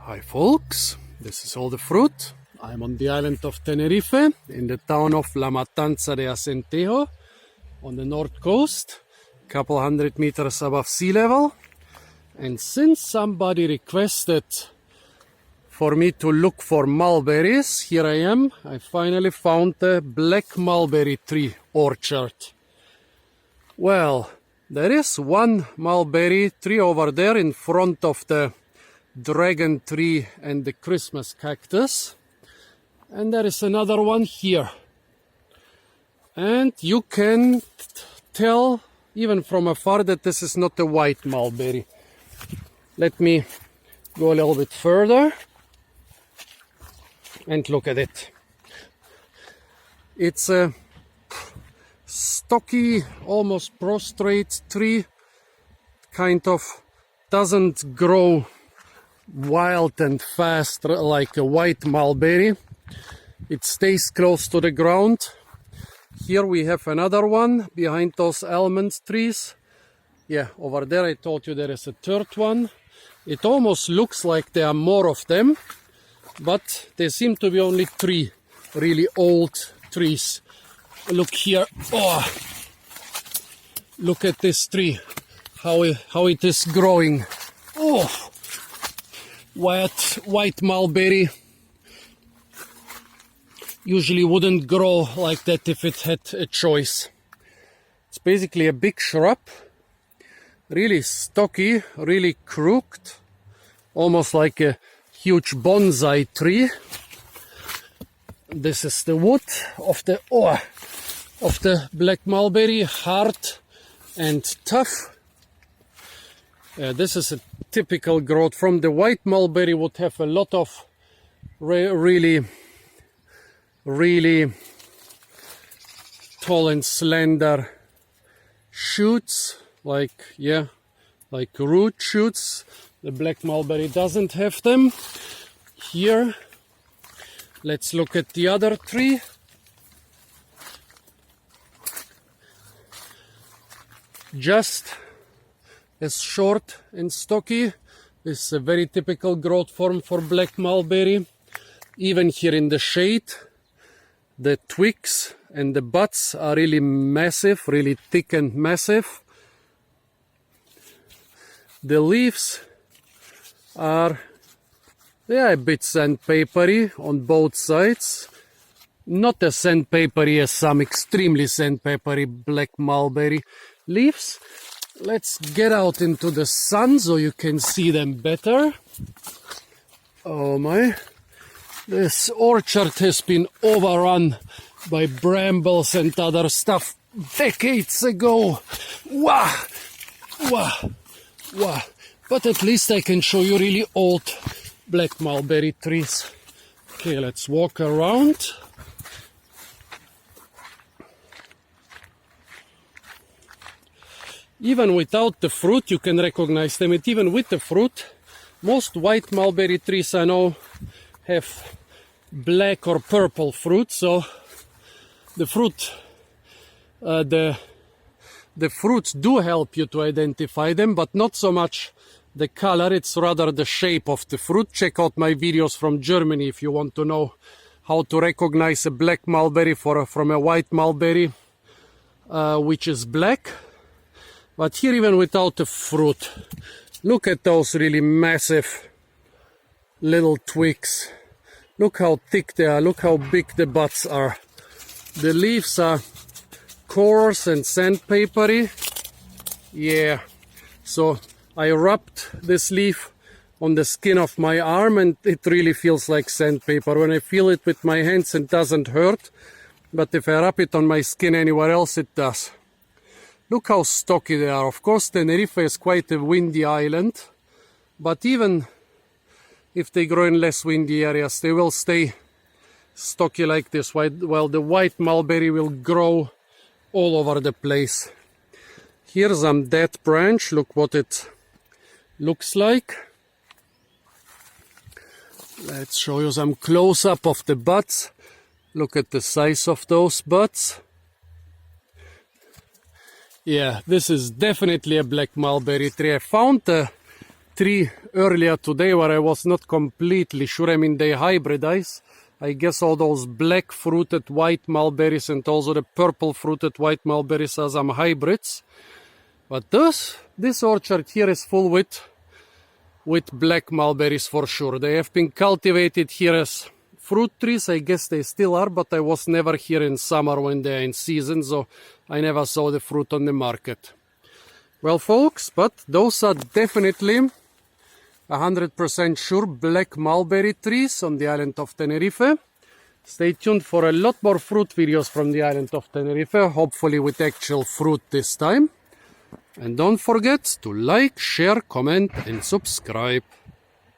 Hi folks, this is all the fruit. I'm on the island of Tenerife in the town of La Matanza de Acentejo on the north coast, a couple 100 meters above sea level. And since somebody requested for me to look for mulberries, here I am. I finally found a black mulberry tree orchard. Well, there is one mulberry tree over there in front of the dragon tree and the Christmas cactus, and there is another one here, and you can tell even from afar that this is not a white mulberry. Let me go a little bit further and look at it. It's a stocky, almost prostrate tree, kind of doesn't grow wild and fast like a white mulberry. It stays close to the ground. Here we have another one behind those almond trees. Yeah, over there I told you there is a third one. It almost looks like there are more of them, but there seem to be only three really old trees. Look here. Oh, look at this tree, how it is growing. Oh, white mulberry usually wouldn't grow like that if it had a choice. It's basically a big shrub, really stocky, really crooked, almost like a huge bonsai tree. This is the wood of the black mulberry, hard and tough. This is a typical growth. From the white mulberry would have a lot of really tall and slender shoots, like root shoots. The black mulberry doesn't have them. Here, let's look at the other tree. Just as short and stocky. This is a very typical growth form for black mulberry. Even here in the shade, the twigs and the buds are really massive, really thick and massive. The leaves are a bit sandpapery on both sides. Not as sandpapery as some extremely sandpapery black mulberry leaves. Let's get out into the sun so you can see them better. Oh my, this orchard has been overrun by brambles and other stuff decades ago. Wow, wow, wow. But at least I can show you really old black mulberry trees. Okay, let's walk around. Even without the fruit, you can recognize them. And even with the fruit, most white mulberry trees I know have black or purple fruit. So the fruits do help you to identify them, but not so much the color. It's rather the shape of the fruit. Check out my videos from Germany if you want to know how to recognize a black mulberry from a white mulberry, which is black. But here, even without the fruit, look at those really massive little twigs. Look how thick they are, look how big the buds are. The leaves are coarse and sandpapery. Yeah, so I rubbed this leaf on the skin of my arm and it really feels like sandpaper. When I feel it with my hands, it doesn't hurt, but if I rub it on my skin anywhere else, it does. Look how stocky they are. Of course, Tenerife is quite a windy island, but even if they grow in less windy areas, they will stay stocky like this, while the white mulberry will grow all over the place. Here's some dead branch. Look what it looks like. Let's show you some close-up of the buds. Look at the size of those buds. Yeah, this is definitely a black mulberry tree. I found a tree earlier today where I was not completely sure. I mean, they hybridize. I guess all those black fruited white mulberries and also the purple fruited white mulberries are some hybrids. But this orchard here is full with black mulberries for sure. They have been cultivated here as fruit trees. I guess they still are, but I was never here in summer when they're in season, so I never saw the fruit on the market. Well, folks, but those are definitely 100% sure black mulberry trees on the island of Tenerife. Stay tuned for a lot more fruit videos from the island of Tenerife, hopefully with actual fruit this time. And don't forget to like, share, comment and subscribe.